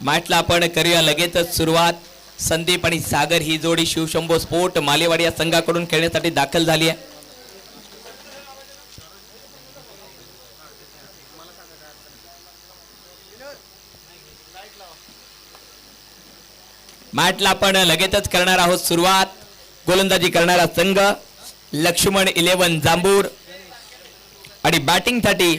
मॅचला आपण करूया लगेचच सुरुवात. संदीप आणि सागर ही जोडी शिवशंभो स्पोर्ट मालेवाडी या संघाकडून खेळण्यासाठी दाखल झाली आहे. मॅचला आपण लगेचच करणार आहोत सुरुवात. गोलंदाजी करणारा संघ लक्ष्मण 11 जांभूर आणि बॅटिंगसाठी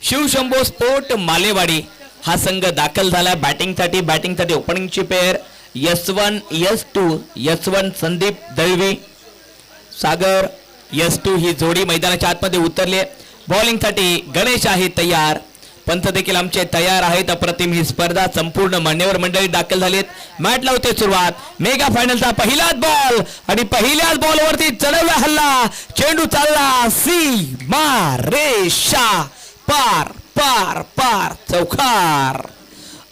शिवशंभो स्पोर्ट मालेवाडी हा संघ दाखल झाला. बॅटिंगसाठी ओपनिंगची pair S1 S1 Sandeep Dalvi Sagar S2 ही जोडी मैदानाच्या आतमध्ये उतरली. बॉलिंगसाठी गणेश आहे तयार. पंच देखील आमचे तयार आहेत. अप्रतिम ही स्पर्धा संपूर्ण मान्यवर मंडळी दाखल झालीत. मॅच लावते सुरुवात. मेगा फायनलचा पहिलाच बॉल आणि पहिल्याच बॉलवरती चढवला हल्ला. चेंडू चालला सीमा रेषा पार पार पार चौकार.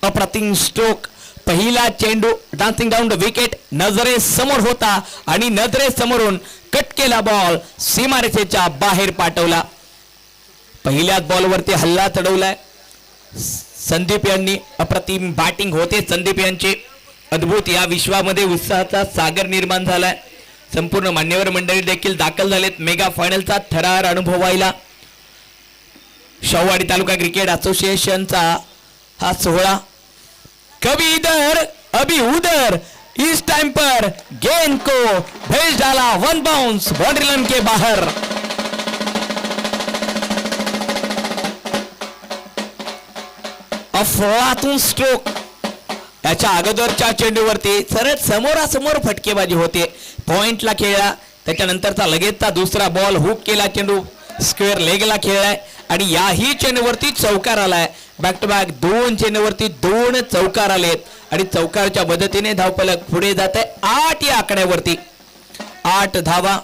अप्रतिम स्ट्रोक. पहिला चेंडू डान्सिंग डाऊन द विकेट नजरे समोर होता आणि नजरे समोरून कट केला बॉल सीमारेषेच्या बाहेर पाठवला. पहिल्याच बॉलवरती हल्ला चढवलाय संदीप यांनी. अप्रतिम बॅटिंग होते संदीप यांची. अद्भुत या विश्वामध्ये उत्साहाचा सागर निर्माण झालाय. संपूर्ण मान्यवर मंडळी देखील दाखल झालेत मेगा फायनलचा थरार अनुभवायला. शाहूवाडी तालुका क्रिकेट असोसिएशनचा हा सोहळा. कभी इधर अभी उधर इस टाइम पर गेंद को भेज डाला. 1 बाउंस बाउंड्री लाइन के बाहर. अफलातून स्ट्रोक. याच्या अगोदरच्या चेंडूवरती सरळ समोरासमोर फटकेबाजी होते. पॉइंटला खेळला. त्याच्यानंतरचा लगेचचा दुसरा बॉल हुक केला. चेंडू स्क्वेअर लेगला खेळलाय आणि याही चेंडूवरती चौकार आलाय. बॅक टू बॅक 2 चेंडूवरती 2 चौकार आलेत आणि चौकारच्या मदतीने धावफलक पुढे जात आहे 8 या आकड्यावरती. 8 धावा.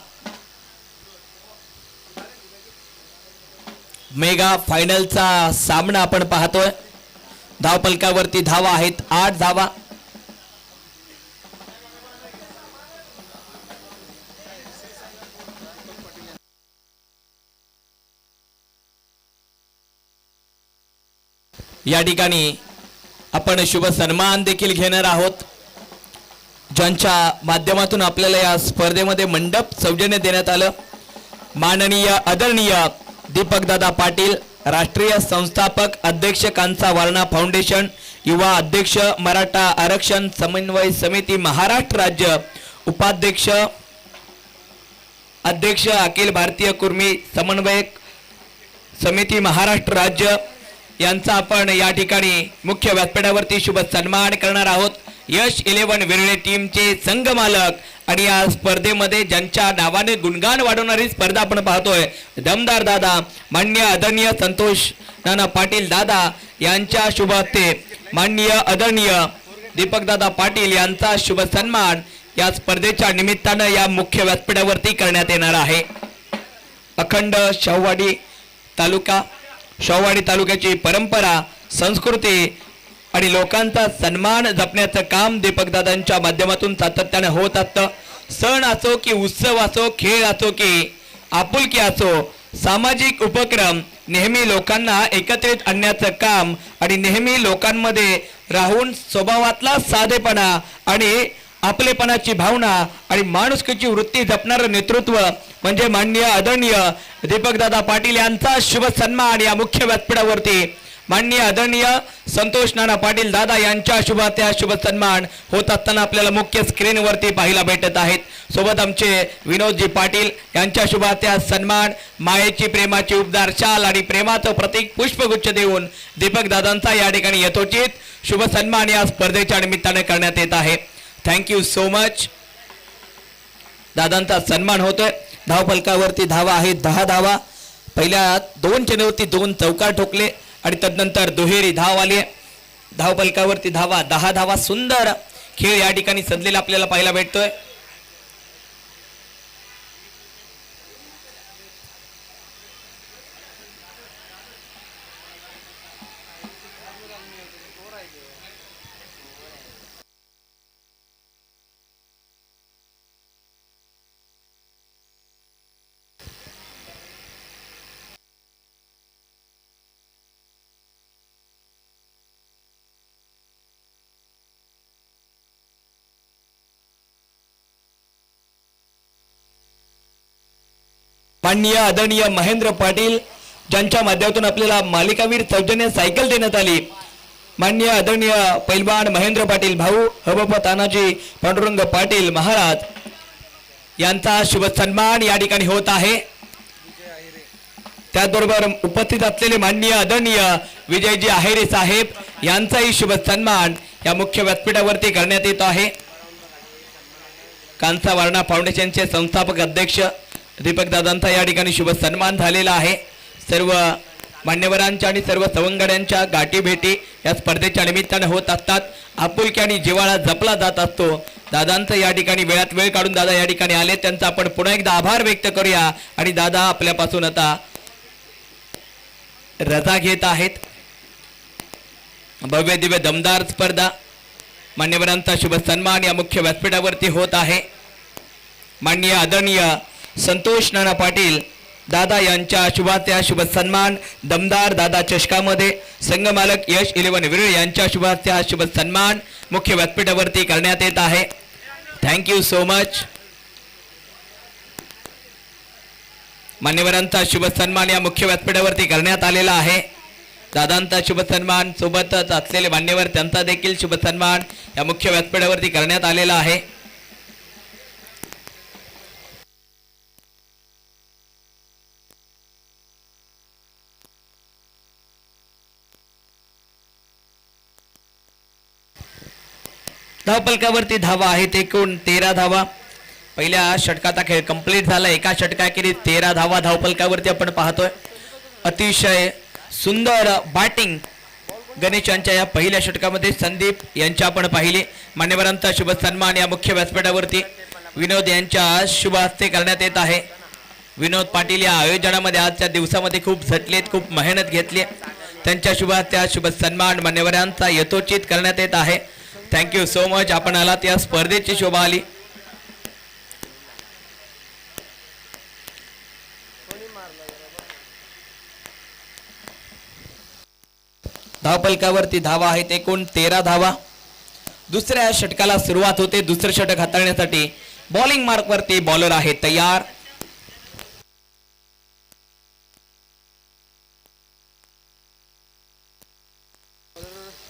मेगा फायनलचा सामना आपण पाहतोय. धावफलकावरती धावा आहेत 8 धावा. या ठिकाणी आपण शुभ सन्मान देखील घेणार आहोत ज्यांच्या माध्यमातून आपल्याला या स्पर्धेमध्ये मंडप सौजन्य देण्यात आलं. माननीय आदरणीय दीपकदादा पाटील राष्ट्रीय संस्थापक अध्यक्ष कांसा वारणा फाउंडेशन युवा अध्यक्ष मराठा आरक्षण समन्वय समिती महाराष्ट्र राज्य उपाध्यक्ष अध्यक्ष अखिल भारतीय कुर्मी समन्वयक समिती महाराष्ट्र राज्य यांचा आपण या ठिकाणी मुख्य व्यासपीठावरती शुभ सन्मान करणार आहोत. यश 11 विरळे टीमचे संघ मालक आणि या स्पर्धेमध्ये ज्यांच्या नावाने गुणगान वाढवणारी स्पर्धा आपण पाहतोय दमदार दादा माननीय आदरणीय संतोष नाना पाटील दादा यांच्या शुभ हस्ते माननीय आदरणीय दीपकदादा पाटील यांचा शुभ सन्मान या स्पर्धेच्या निमित्तानं या मुख्य व्यासपीठावरती करण्यात येणार आहे. अखंड शाहूवाडी तालुक्याची परंपरा संस्कृती आणि लोकांचा सन्मान जपण्याचं काम दीपकदादांच्या माध्यमातून सातत्याने होत असतं. सण असो की उत्सव असो, खेळ असो की आपुलकी असो, सामाजिक उपक्रम नेहमी लोकांना एकत्रित आणण्याचं काम आणि नेहमी लोकांमध्ये राहून स्वभावातला साधेपणा आणि आपलेपणाची भावना आणि माणुसकीची वृत्ती जपणारं नेतृत्व म्हणजे माननीय आदरणीय दीपकदादा पाटील यांचा शुभ सन्मान या मुख्य व्यासपीठावरती माननीय आदरणीय संतोष नाना पाटील दादा यांच्या शुभ सन्मान होत असताना आपल्याला मुख्य स्क्रीनवरती पाहायला भेटत आहेत. सोबत आमचे विनोदजी पाटील यांच्या शुभात्या सन्मान मायेची प्रेमाची उबदार शाल आणि प्रेमाचं प्रतीक पुष्पगुच्छ देऊन दीपकदादांचा या ठिकाणी यथोचित शुभ सन्मान या स्पर्धेच्या निमित्ताने करण्यात येत आहे. Thank you so much. दादांचा सन्मान होतोय. धावफलकावरती धावा आहेत 10 धावा. पहिल्या 2 चेंडूवरती 2 चौकार ठोकले आणि तदनंतर दुहेरी धाव आली. धावफलकावरती धावा 10 धावा. सुंदर खेळ या ठिकाणी सजलेला आपल्याला पाहायला भेटतोय. माननीय आदरणीय महेंद्र पाटील ज्यांच्या माध्यमातून आपल्याला मालिकावीर सौजन्य सायकल देण्यात आली, माननीय आदरणीय पैलवान महेंद्र पाटील भाऊ हबप तानाजी पांडुरंग पाटील महाराज यांचा शुभ सन्मान या ठिकाणी होत आहे। त्याचबरोबर उपस्थित असलेले माननीय आदरणीय विजयजी आहेरे साहेब यांचाही शुभ सन्मान या मुख्य व्यासपीठावरती करण्यात येत आहे। कांसा वारणा फाउंडेशनचे संस्थापक अध्यक्ष दीपक दादांचा या ठिकाणी शुभ सन्मान झालेला आहे। सर्व मान्यवरांच्या आणि सर्व सवंगड्यांच्या गाठी भेटी या स्पर्धेच्या निमित्ताने होत असतात। आपुलकी आणि जिव्हाळा जपला जात असतो। दादांचं या ठिकाणी वेळात वेळ काढून दादा या ठिकाणी आले, त्यांचा आपण पुन्हा एकदा आभार व्यक्त करूया आणि दादा आपल्यापासून आता रजा घेत आहेत। भव्य दिव्य दमदार स्पर्धा मान्यवरांचा शुभ सन्मान या मुख्य व्यासपीठावरती होत आहे। माननीय आदरणीय संतोष नाना पाटील दादा यांच्या शुभाच्या शुभ सन्मान दमदार दादा चषकामध्ये संघमालक यश 11 विरळ यांच्या शुभाच्या शुभ सन्मान मुख्य व्यासपीठावरती करण्यात येत आहे। Thank you so much. मान्यवरांचा शुभ सन्मान या मुख्य व्यासपीठावरती करण्यात आलेला आहे। दादांचा शुभ सन्मान सोबतच असलेले मान्यवर त्यांचा देखील शुभ सन्मान या मुख्य व्यासपीठावरती करण्यात आलेला आहे। धावपलकावरती धावा आहेत एकूण 13 धावा। पहिल्या षटकाचा खेळ कंप्लीट झाला, एका षटकाखेरीज 13 धावा धावपलकावरती आपण पाहतोय। अतिशय सुंदर बॅटिंग गणेश यांच्या या पहिल्या षटकामध्ये संदीप यांच्या आपण पाहिले। मान्यवरांचा शुभ सन्मान या मुख्य व्यासपीठावरती विनोद यांच्या शुभ हस्ते करण्यात येत आहे। विनोद पाटील या आयोजनामध्ये आजच्या दिवसामध्ये खूप झटलेत, खूप मेहनत घेतली, त्यांच्या शुभ हस्ते शुभ सन्मान मान्यवरांचा यथोचित करण्यात येत आहे। Thank you so much. आपण आलात या स्पर्धेची शोभा आली। धावपलकावरती धावा आहेत एकूण 13 धावा। दुसऱ्या षटकाला सुरुवात होते। दुसरे षटक हाताळण्यासाठी बॉलिंग मार्क वरती बॉलर आहे तयार।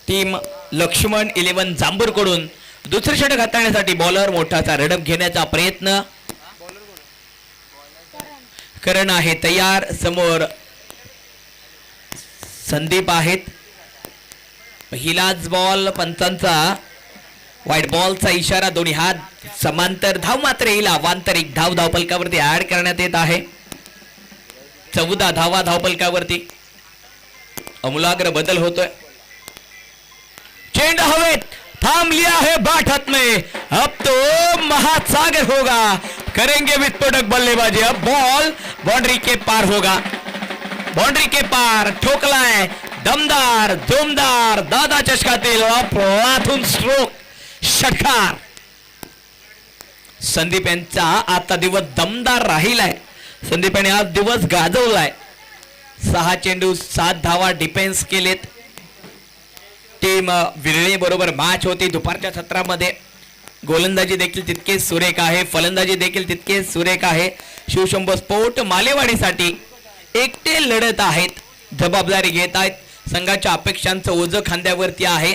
टीम लक्ष्मण 11 जांभूर कडून दुसरे षटक हाताळण्यासाठी बॉलर मोठाचा रडप घेण्याचा प्रयत्न। करण आहे तयार, समोर संदीप आहेत। पहिलाच बॉल, पंचांचा व्हाईट बॉलचा इशारा, दोन्ही हात समांतर, धाव मात्र येईल अवांतर, एक धाव धावपलकावरती ऍड करण्यात येत आहे। 14 धावा धावपलकावरती अमूलाग्र बदल होतोय। चेंडू हवेत थाम लिया है बाट हाथ में, अब तो महासागर होगा, करेंगे विस्फोटक बल्लेबाजी। अब बॉल बाउंड्री के पार होगा, बाउंड्री के पार ठोकलाय दमदार जोमदार दादा चषकातील अप्रतिम स्ट्रोक षटकार। संदीप यांचा आता दिवस दमदार राहिलाय। संदीपाने आज दिवस गाजवलाय। 6 चेंडू 7 धावा डिफेन्स केलेत। टीम विरळी बरोबर मॅच होती दुपारच्या सत्रामध्ये। गोलंदाजी देखील तितकेच सुरेख आहे, फलंदाजी देखील तितकेच सुरेख आहे। शिवशंभो स्पोर्ट मालेवाडीसाठी एकटे लढत आहेत, जबाबदारी घेत आहेत, संघाच्या अपेक्षांचं ओझं खांद्यावरती आहे,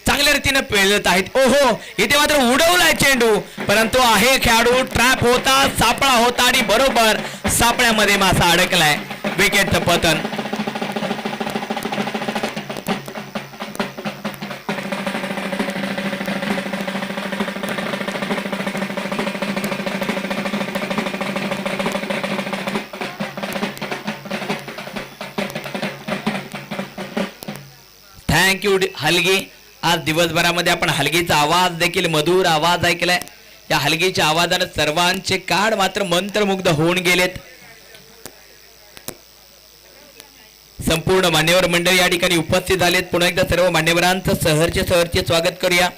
चांगल्या रीतीने पेलत आहेत। ओहो, इथे मात्र उडवलाय चेंडू, परंतु आहे खेळाडू ट्रॅप होता, सापळा होता आणि बरोबर सापळ्यामध्ये मासा अडकलाय। विकेटचं पतन। थँक्यू हलगी। आज दिवसभरामध्ये आपण हलगीचा आवाज देखील मधुर आवाज ऐकलाय। या हलगीच्या आवाजाने सर्वांचे कान मात्र मंत्रमुग्ध होऊन गेलेत। संपूर्ण मान्यवर मंडळी या ठिकाणी उपस्थित झालेत। पुन्हा एकदा सर्व मान्यवरांचं सहर्ष स्वागत करूया।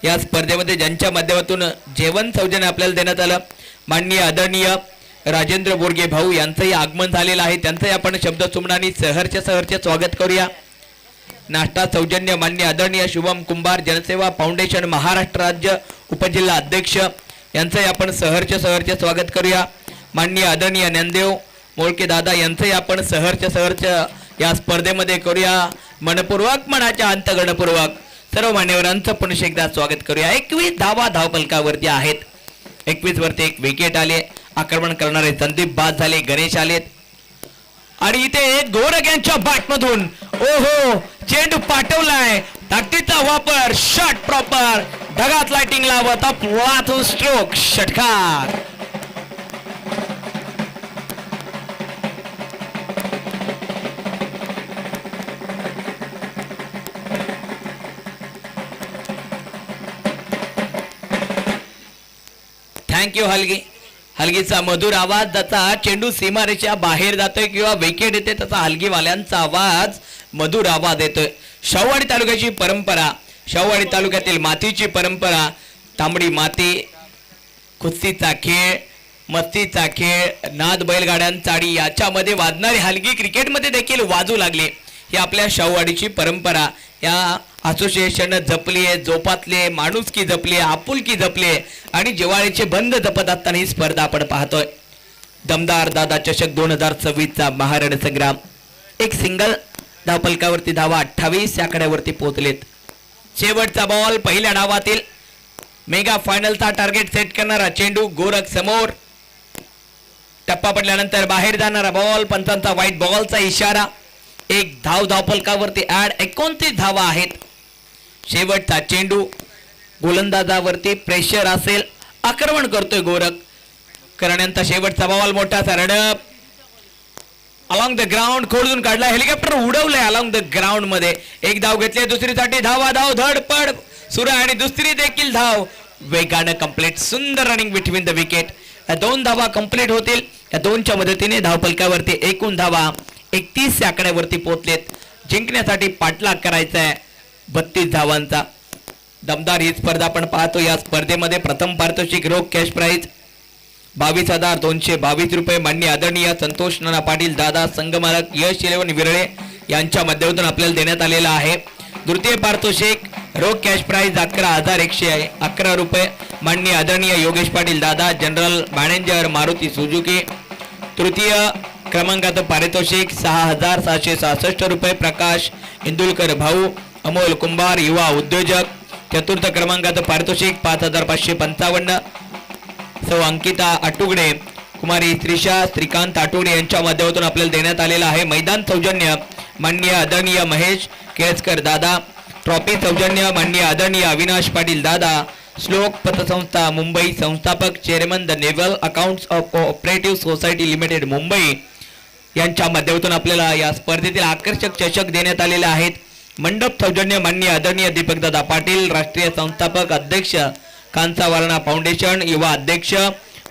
या स्पर्धेमध्ये ज्यांच्या माध्यमातून जेवण सौजन्य आपल्याला देण्यात आलं, माननीय आदरणीय राजेंद्र बोरगे भाऊ यांचंही आगमन झालेलं आहे। त्यांचंही आपण शब्दसुमनांनी सहर्ष स्वागत करूया। नाश्ता सौजन्य मान्य आदरणीय शुभम कुंभार जनसेवा फाउंडेशन महाराष्ट्र राज्य उपजिल्हा अध्यक्ष यांचंही आपण सहर्ष स्वागत करूया। माननीय आदरणीय ज्ञानदेव मोळके दादा यांचंही आपण सहर्ष या स्पर्धेमध्ये करूया मनपूर्वक मनाच्या अंतगणपूर्वक सर्व मान्यवरांचं पुन्हा एकदा स्वागत करूया. 21 धावा धावपलकावरती आहेत. 21 वरती एक विकेट आले. आक्रमण करणारे संदीप बाद झाले, गणेश आलेत आणि इथे गोरख यांच्या बॅटमधून ओहो चेंडू पाठवलाय. ताकदीचा वापर, शॉट प्रॉपर, ढगात लाइटिंग लावत वाचून स्ट्रोक, षटकार. थँक्यू हलगी. हलगीचा मधुर आवाज, त्याचा चेंडू सीमारेषेच्या बाहेर जातोय किंवा विकेट येते, त्याचा हलगीवाल्यांचा आवाज, मधुर आवाज येतोय. शाहूवाडी तालुक्याची परंपरा, शाहूवाडी तालुक्यातील मातीची परंपरा, तांबडी माती, कुस्तीचा खेळ, मस्तीचा खेळ, नाद बैलगाड्यांचा आणि याच्यामध्ये वाजणारी हलगी क्रिकेटमध्ये देखील वाजू लागली. ही आपल्या शाहूवाडीची परंपरा या असोसिएशन जपली आहे, जोपातले, माणुसकी जपली, आपुलकी जपली आणि जिव्हाळ्याचे बंध जपत असताना ही स्पर्धा आपण पाहतोय. दमदार दादा चषक 2026चा महारण संग्राम. एक सिंगल धावपलकावरती धावा 28 आकड्यावरती पोहोचलेत. शेवटचा बॉल पहिल्या डावातील मेगा फायनलचा टार्गेट सेट करणारा चेंडू गोरख समोर. टप्पा पडल्यानंतर बाहेर जाणारा बॉल, पंचांचा व्हाईट बॉलचा इशारा. एक धावपलकावरती ऍड 29 धावा आहेत. शेवटचा चेंडू गोलंदाजावरती प्रेशर असेल, आक्रमण करतोय गोरख. करण्यांचा शेवटचा बॉल, मोठासा रनअप अलॉंग द ग्राउंड, खोडून काढला, हेलिकॉप्टर उडवलंय अलॉंग द ग्राउंड मध्ये. एक धाव घेतली, दुसरीसाठी धाव धडपड सुरू आणि दुसरी देखील धाव वेगानं कंप्लीट. सुंदर रनिंग बिटवीन द विकेट. या 2 धावा कंप्लीट होतील. या 2च्या मदतीने धावपलकावरती एकूण धावा 31 आकड्यावरती पोहोचलेत. जिंकण्यासाठी पाठलाग करायचा आहे 32 धावांचा. दमदार ही स्पर्धा आपण पाहतो. या स्पर्धेमध्ये प्रथम पारितोषिक रोख कॅश प्राइज 22,222 रुपये माननीय आदरणीय संतोष नाना पाटील दादा संघमालक यश 11 विरळे यांच्या माध्यमातून आपल्याला देण्यात आलेला आहे. द्वितीय पारितोषिक रोख कॅश प्राइज 11,111 रुपये माननीय आदरणीय योगेश पाटील दादा जनरल मॅनेजर मारुती सुझुकी. तृतीय क्रमांकाचं पारितोषिक 6,766 रुपये प्रकाश इंदुलकर भाऊ अमोल कुंभार युवा उद्योजक. चतुर्थ क्रमांकाचं पारितोषिक 5,555 सौ अंकिता आटुगडे कुमारी त्रिशा श्रीकांत आटुगडे यांच्या माध्यमातून आपल्याला देण्यात आलेला आहे. मैदान सौजन्य माननीय आदरणीय महेश केळसकर दादा. ट्रॉफी सौजन्य माननीय आदरणीय अविनाश पाटील दादा. श्लोक पतसंस्था मुंबई संस्थापक chairman the naval accounts of cooperative society limited Mumbai यांच्या माध्यमातून आपल्याला या स्पर्धेतील आकर्षक चषक देण्यात आलेले आहेत. मंडप सौजन्य माननीय आदरणीय दीपकदादा पाटील राष्ट्रीय संस्थापक अध्यक्ष कांसावारणा फाउंडेशन युवा अध्यक्ष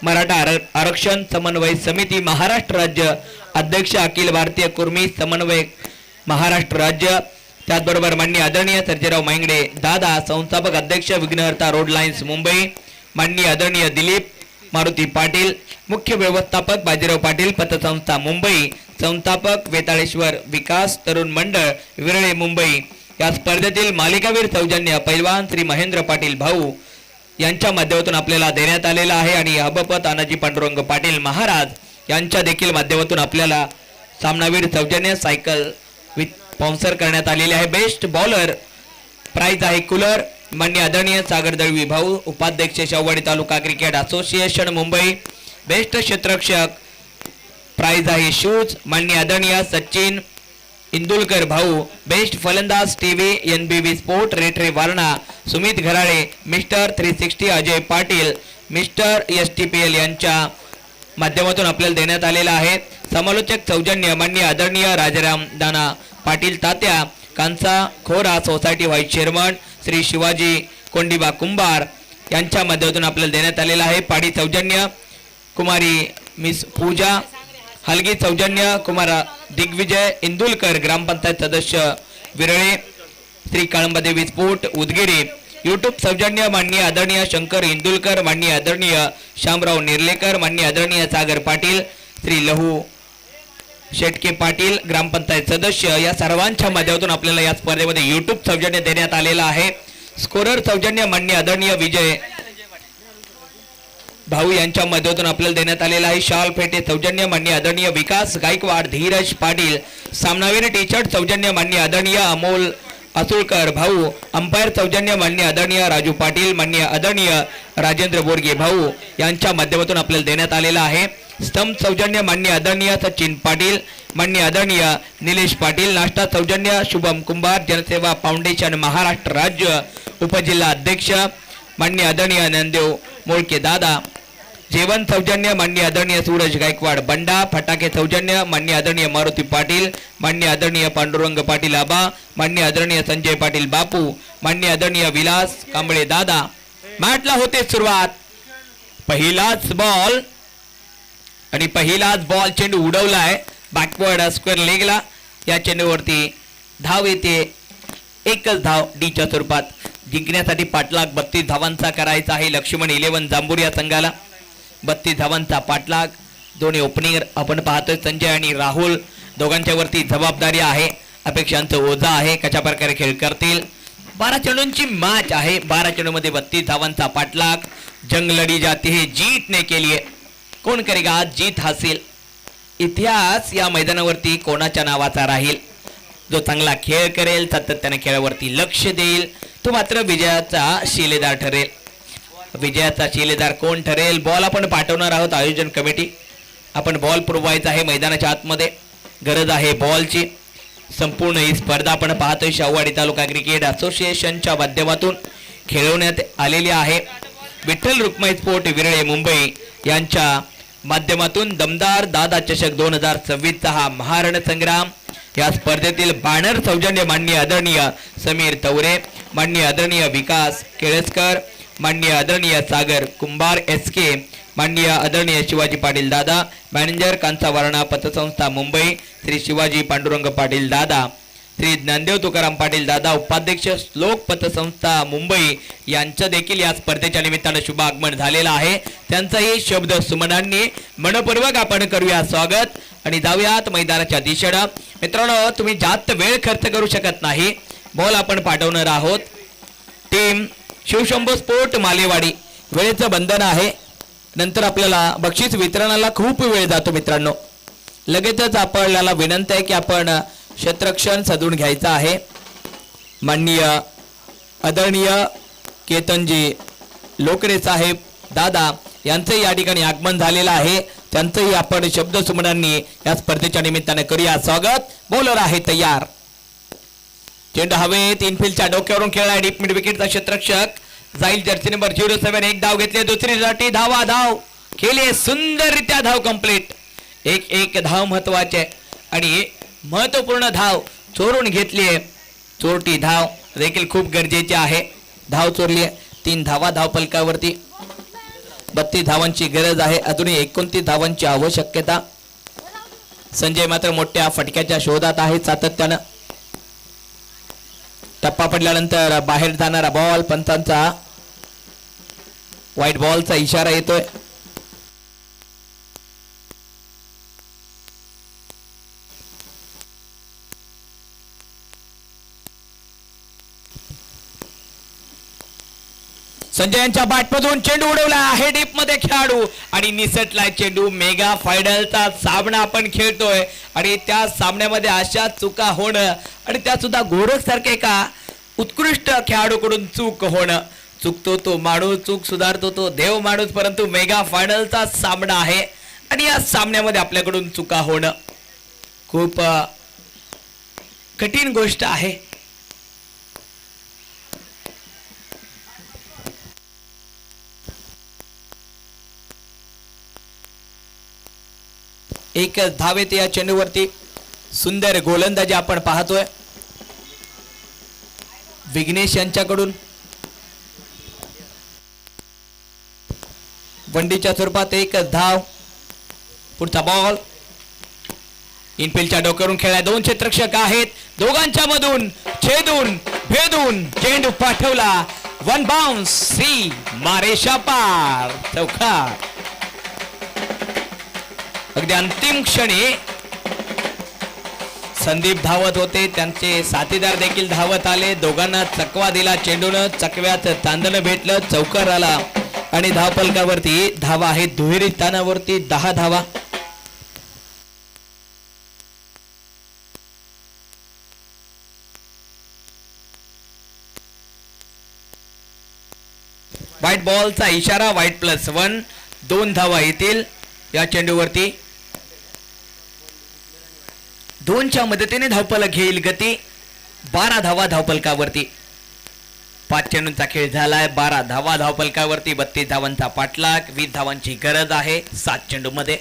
मराठा आरक्षण समन्वय समिती महाराष्ट्र राज्य अध्यक्ष अखिल भारतीय कुर्मी समन्वय महाराष्ट्र राज्य. त्याचबरोबर माननीय आदरणीय सर्जेराव मांगडे दादा संस्थापक अध्यक्ष विघ्नहर्ता रोड लाईन्स मुंबई. माननीय आदरणीय दिलीप मारुती पाटील मुख्य व्यवस्थापक बाजीराव पाटील पतसंस्था मुंबई संस्थापक वेताळेश्वर विकास तरुण मंडळ विरळे मुंबई. या स्पर्धेतील मालिकावीर सौजन्य पैलवान श्री महेंद्र पाटील भाऊ यांच्या माध्यमातून आपल्याला देण्यात आलेला आहे आणि हबपत तानाजी पांडुरंग पाटील महाराज यांच्या देखील माध्यमातून आपल्याला सामनावीर सौजन्य सायकल विथ स्पॉन्सर करण्यात आलेले आहे. बेस्ट बॉलर प्राइज आहे कूलर माननीय आदरणीय सागर दळवी भाऊ उपाध्यक्ष Shahuwadi taluka cricket association Mumbai. Best क्षेत्ररक्षक प्राइज आहे शूज माननीय आदरणीय सचिन इंदुलकर भाऊ. बेस्ट फलंदाज TV NBB sport Retare Warana Sumit Gharale. Mister 360 Ajay Patil mister STPL यांच्या माध्यमातून आपल्याला देण्यात आलेला आहे. समालोचक सौजन्य माननीय आदरणीय राजाराम दाना पाटील तात्या कांसा खोरा society vice chairman Shri Shivaji Kondiba Kumbhar यांच्या माध्यमातून आपल्याला देण्यात आलेला आहे. पाडी सौजन्य कुमारी मिस पूजा. हलगी सौजन्य कुमार दिग्विजय इंदुलकर ग्रामपंचायत सदस्य विरळे श्री काळंबादेवी स्पोर्ट उदगिरी. यूट्यूब सौजन्य माननीय आदरणीय शंकर इंदुलकर माननीय आदरणीय शामराव निर्लेकर माननीय आदरणीय सागर पाटील श्री लहू शेटके पाटील ग्रामपंचायत सदस्य. या सर्वांच्या माध्यमातून आपल्याला या स्पर्धेमध्ये यूट्यूब सौजन्य देण्यात आलेला आहे. स्कोरर सौजन्य माननीय आदरणीय विजय भाऊ यांच्या मदतीतून आपल्याला देण्यात आलेला आहे शाल फेटे सौजन्य मान्य आदरणीय विकास गायकवाड धीरज पाटील सामनावीर टी शर्ट सौजन्य मान्य आदरणीय अमोल असुळकर भाऊ अंपायर सौजन्य मान्य आदरणीय राजू पाटील मान्य आदरणीय राजेंद्र बोरगे भाऊ यांच्या माध्यमातून आपल्याला देण्यात आलेला आहे स्तंभ सौजन्य मान्य आदरणीय सचिन पाटील मान्य आदरणीय निलेश पाटील नाश्ता सौजन्य शुभम कुंभार जनसेवा फाउंडेशन महाराष्ट्र राज्य उपजिल्हा अध्यक्ष मान्य आदरणीय नंदेव मोळके दादा जेवण सौजन्य मान्य आदरणीय सूरज गायकवाड बंडा फटाके सौजन्य मान्य आदरणीय मारुती पाटील मान्य आदरणीय पांडुरंग पाटील आबा मान्य आदरणीय संजय पाटील बापू मान्य आदरणीय विलास कांबळे दादा मॅचला होते सुरुवात पहिलाच बॉल आणि पहिलाच बॉल चेंडू उडवलाय बॅकवर्ड स्क्वेअर लेगला या चेंडूवरती धाव येते एकच धाव डीच्या स्वरूपात जिंकण्यासाठी पाठलाग 32 धावांचा करायचा आहे लक्ष्मण 11 जांभूर या संघाला 32 धावांचा पाठलाग दोन्ही ओपनिंग आपण पाहतोय संजय आणि राहुल दोघांच्या वरती जबाबदारी आहे अपेक्षांचं ओझा आहे कशा प्रकारे खेळ करतील 12 चेंडूंची मॅच आहे 12 चेंडूमध्ये 32 धावांचा पाठलाग जंग लढी जाती है जीतने के लिए कोण करेगा आज जीत हासिल इतिहास या मैदानावरती कोणाच्या नावाचा राहील जो चांगला खेळ करेल सातत्याने खेळावरती लक्ष देईल तो मात्र विजयाचा शिलेदार ठरेल विजयाचा शिलेदार कोण ठरेल बॉल आपण पाठवणार आहोत आयोजन कमिटी आपण बॉल पुरवायचा आहे मैदानाच्या आतमध्ये गरज आहे बॉलची संपूर्ण ही स्पर्धा आपण पाहतोय शाहूवाडी तालुका क्रिकेट असोसिएशनच्या माध्यमातून खेळवण्यात आलेली आहे विठ्ठल रुक्माई स्पोर्ट विरळे मुंबई यांच्या माध्यमातून दमदार दादा चषक 2026 चा हा महारण संग्राम या स्पर्धेतील बॅनर सौजन्य माननीय आदरणीय समीर तवरे माननीय आदरणीय विकास केळसकर माननीय आदरणीय सागर कुंभार SK माननीय आदरणीय शिवाजी पाटील दादा मॅनेजर कांचावारणा पतसंस्था मुंबई श्री शिवाजी पांडुरंग पाटील दादा श्री ज्ञानदेव तुकाराम पाटील दादा उपाध्यक्ष श्लोक पतसंस्था मुंबई यांचं देखील या स्पर्धेच्या निमित्तानं शुभ आगमन झालेलं आहे त्यांचाही शब्द सुमनांनी मनपूर्वक आपण करूया स्वागत आणि जाऊयात मैदानाच्या दिशेनं मित्रांनो तुम्ही जास्त वेळ खर्च करू शकत नाही बॉल आपण पाठवणार आहोत टीम शिवशंभो स्पोर्ट मालेवाडी वेळेचं बंधन आहे नंतर आपल्याला बक्षीस वितरणाला खूप वेळ जातो मित्रांनो लगेचच आपल्याला विनंती आहे की आपण क्षेत्ररक्षण साधून घ्यायचं आहे माननीय आदरणीय केतनजी लोकडे साहेब दादा यांचे या ठिकाणी आगमन झालेलं आहे त्यांचंही आपण शब्द सुमनांनी या स्पर्धेच्या निमित्ताने करूया स्वागत बॉलर आहे तयार चेंडू हवेत इनफिल्डच्या डोक्यावरून खेळला डीप मिड विकेटचा क्षेत्ररक्षक जाईल जर्सी नंबर 07 एक धाव घेतली दुसरी साठी धाव खेळले सुंदररित्या धाव कंप्लीट एक धाव महत्वाचे आणि महत्वपूर्ण धाव चोरून घेतली चोरटी धाव देखील खूप गरजेची आहे धाव चोरली 3 धावा धाव फलकावरती 32 धावांची गरज आहे अजूनही 29 धावांची आवश्यकता संजय मात्र मोठ्या फटक्याच्या शोधात आहे सातत्यानं टप्पा पडल्यानंतर बाहेर जाणारा बॉल पंचांचा व्हाईट बॉलचा इशारा येतोय संजय यांच्या बॅटमधून चेंडू उडवला आहे डीप मध्ये खेळाडू आणि निसटलाय चेंडू मेगा फायनलचा सामना आपण खेळतोय आणि त्या सामन्यामध्ये अशा चुका होणं आणि त्या सुद्धा गोरख सारखे का उत्कृष्ट खेळाडूकडून चूक होणं चुकतो तो माणूस चूक सुधारतो तो देव माणूस परंतु मेगा फायनलचा सामना आहे आणि या सामन्यामध्ये आपल्याकडून चुका होणं खूप कठीण गोष्ट आहे एक धावेत या चेंडूवरती सुंदर गोलंदाजी आपण पाहतोय विघ्नेश यांच्याकडून वंडीच्या स्वरूपात एक धाव पुढचा बॉल इनफिल्डच्या डोक्यावरून खेळला 2 क्षेत्ररक्षक आहेत दोघांच्या मधून छेदून भेदून चेंडू पाठवला 1 बाउन्स सी मारेशा पार चौकार अगदी अंतिम क्षणी संदीप धावत होते त्यांचे साथीदार देखील धावत आले दोघांना चकवा दिला चेंडून चकव्यात तांदण भेटलं चौकार आला आणि धावफलकावरती धावा आहेत दुहेरी स्थानावरती 10 धावा. व्हाईट बॉलचा इशारा, व्हाईट +1, 2 धावा येतील या चेंडूवरती. 2च्या मदतीने धावफलक घेईल गती. 12 धावा धावफलकावरती. 5 चेंडूंचा खेळ झालाय. 12 धावा धावफलकावरती. 32 धावांचा पाठलाग. 20 धावांची गरज आहे 7 चेंडू मध्ये.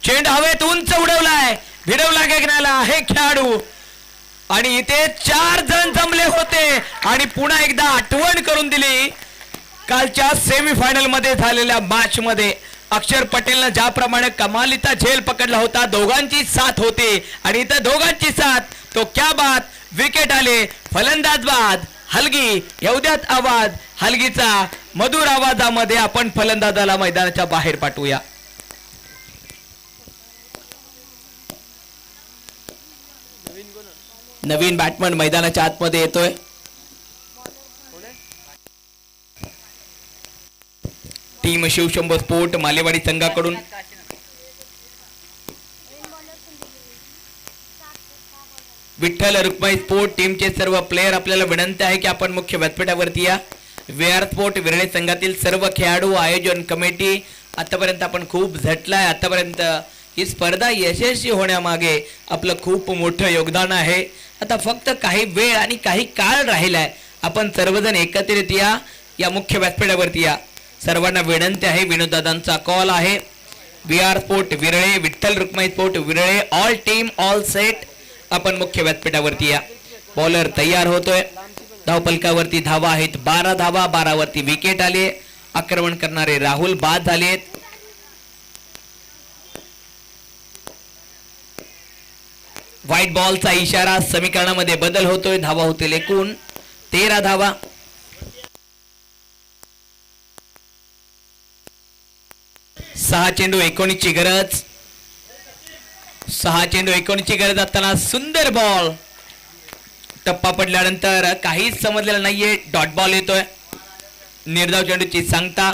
चेंडू हवेत उंच उडवलाय, भिडवला गेला आहे खेळाडू आणि इथे 4 जण जमले होते आणि पुन्हा एकदा आठवण करून दिली कालच्या सेमीफायनल मध्ये झालेल्या मॅच मध्ये अक्षर पटेलनं ज्याप्रमाणे कमालीचा झेल पकडला होता. दोघांची साथ होती आणि इथं दोघांची साथ. तो क्या बात. विकेट आले. फलंदाज बाद. हलगी एवढ्यात आवाज. हलगीचा मधुर आवाजामध्ये आपण फलंदाजाला मैदानाच्या बाहेर पाठवूया. नवीन बॅटमन मैदानाच्या आतमध्ये येतोय. टीम शिवशंभो स्पोर्ट मालेवाडी संघाकडून विठ्ठल रुक्माई स्पोर्ट टीमचे सर्व प्लेयर आपल्याला विनंती आहे की आपण मुख्य व्यासपीठावरती या. VR स्पोर्ट विरळे संघातील सर्व खेळाडू, आयोजन कमिटी, आतापर्यंत आपण खूप झटलाय. आतापर्यंत ही स्पर्धा यशस्वी होण्यामागे आपलं खूप मोठं योगदान आहे. आता फक्त काही वेळ आणि काही काळ राहिलाय. आपण सर्वजण एकत्रित या मुख्य व्यासपीठावरती या. सर्वांना विनंती आहे. विनोदादांचा कॉल आहे. VR sport Virale, Vitthal Rukmai sport Virale, all team all set. आपण मुख्य व्यासपीठावरती या. बॉलर तयार होतोय. धावफलकावरती धावा आहेत 12 धावा. 12 वरती विकेट आले. आक्रमण करणारे राहुल बाद झालेत. व्हाईट बॉलचा इशारा. समीकरणामध्ये बदल होतोय. धावा होतील एकूण 13 धावा. 6 चेंडू 19 ची गरज. 6 चेंडू 19 ची गरज असताना सुंदर बॉल. टप्पा पडल्यानंतर काहीच समजलेलं नाहीये. डॉट बॉल येतोय. निर्धाव चेंडूची सांगता.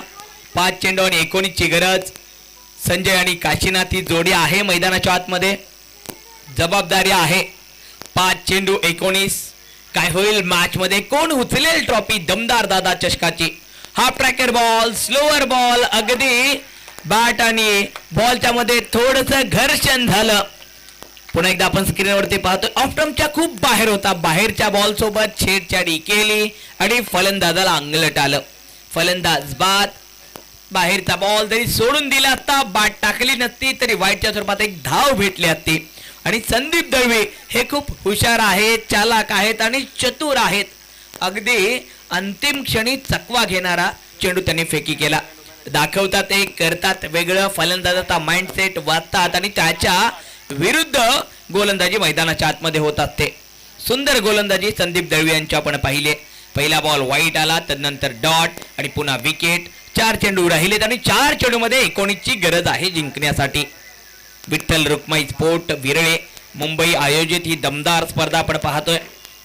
5 चेंडू आणि 19 ची गरज. संजय आणि काशीनाथ ही जोडी आहे मैदानाच्या आतमध्ये. जबाबदारी आहे. 5 चेंडू 19. काय होईल मॅच मध्ये? कोण उचलेल ट्रॉफी दमदार दादा चषकाची? Half tracker ball, slower ball. अगदी बॅट आणि बॉलच्या मध्ये थोडस घर्षण झालं. पुन्हा एकदा आपण स्क्रीनवरती पाहतो. ऑफ स्टंपच्या खूप बाहेर होता. बाहेरच्या बॉल सोबत छेडछाडी केली आणि फलंदाजाला अंगलट आलं. फलंदाज बाद. बाहेरचा बॉल जरी सोडून दिला असता, बॅट टाकली नसती तरी वाईटच्या स्वरूपात एक धाव भेटली असती. आणि संदीप दळवी हे खूप हुशार आहेत, चालाक आहेत आणि चतुर आहेत. अगदी अंतिम क्षणी चकवा घेणारा चेंडू त्यांनी फेकी केला. दाखवतात एक, करतात वेगळं. फलंदाजाचा माइंडसेट वाचतात आणि त्याच्या विरुद्ध गोलंदाजी मैदानाच्या आतमध्ये होत असते. सुंदर गोलंदाजी संदीप दळवी यांची आपण पाहिले. पहिला बॉल वाईट आला, त्यानंतर डॉट आणि पुन्हा विकेट. 4 चेंडू राहिलेत आणि 4 चेंडू मध्ये 19 ची गरज आहे जिंकण्यासाठी. विठ्ठल रुक्माई स्पोर्ट विरळे मुंबई आयोजित ही दमदार स्पर्धा आपण पाहतोय.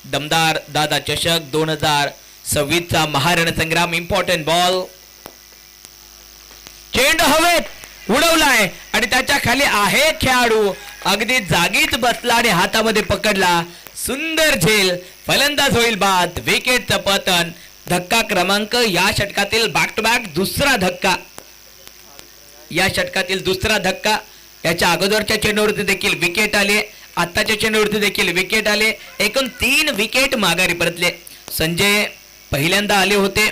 दमदार दादा चषक 2026 चा महारणसंग्राम. Important ball. चेंडू हवेत उडवलाय आणि त्याच्या खाली आहे खेळाडू. अगदी जागीच बसला आणि हातामध्ये पकडला. सुंदर झेल. फलंदाज होईल बाद. विकेटचं पतन. धक्का क्रमांक या षटकातील बॅक टू बॅक दुसरा धक्का. या षटकातील दुसरा धक्का. याच्या अगोदरच्या चेंडूवरती देखील विकेट आले. आताच्या चेंडूवरती देखील विकेट आले. एकूण 3 विकेट माघारी परतले. संजय पहिल्यांदा आले होते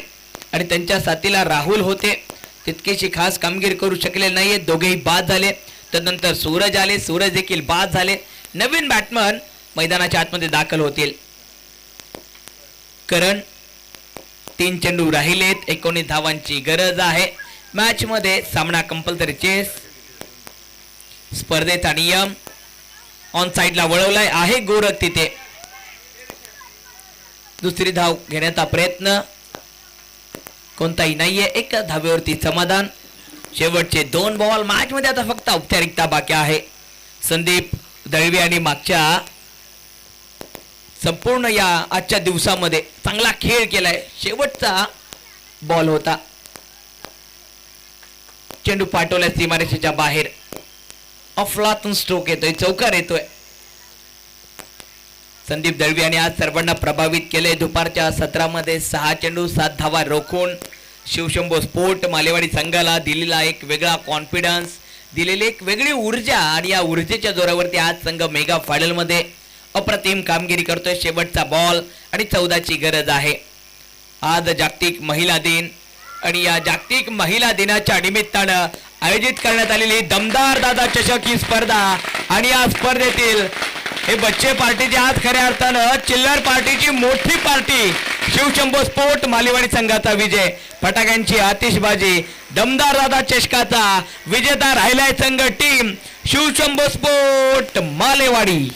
आणि त्यांच्या साथीला राहुल होते. तितकीशी खास कामगिरी करू शकले नाहीये. दोघेही बाद झाले. त्यानंतर सूरज आले. सूरज देखील बाद झाले. नवीन बॅट्समन मैदानाच्या आतमध्ये दाखल होतील. करण. 3 चेंडू राहिलेत. 19 धावांची गरज आहे. मॅच मध्ये सामना कंपल्सरी चेस. स्पर्धेचा नियम. ऑन साइडला वळवलाय आहे गोरख तिथे. दुसरी धाव घेण्याचा प्रयत्न कोणताही नाहीये. एक धावेवरती समाधान. शेवटचे 2 बॉल. मॅच मध्ये आता फक्त औपचारिकता बाकी आहे. संदीप दळवी आणि मागच्या संपूर्ण या आजच्या दिवसामध्ये चांगला खेळ केलाय. शेवटचा बॉल होता. चेंडू पाठवल्या सीमारेषेच्या बाहेर. अफलातून स्ट्रोक येतोय, चौकार येतोय. संदीप दळवी यांनी आज सर्वांना प्रभावित केले. दुपारच्या सत्रामध्ये 6 चेंडू 7 धावा रोखून शिवशंभो स्पोर्ट मालेवाडी संघाला दिलेला एक वेगळा कॉन्फिडन्स, दिलेली एक वेगळी ऊर्जा आणि या ऊर्जेच्या जोरावरती आज संघ मेगा फायनल मध्ये अप्रतिम कामगिरी करतोय. शेवटचा बॉल आणि 14ची गरज आहे. आज जागतिक महिला दिन आणि या जागतिक महिला दिनाच्या निमित्तानं आयोजित करण्यात आलेली दमदार दादा चषक ही स्पर्धा आणि या स्पर्धेतील हे बच्चे पार्टीची आज खऱ्या अर्थानं चिल्लर पार्टीची मोठी पार्टी. शिवशंभो स्पोर्ट मालेवाडी संघाचा विजय, फटाक्यांची आतिषबाजी, दमदार दादा चषकाचा विजेता राहिलाय संघ टीम शिवशंभो स्पोर्ट मालेवाडी.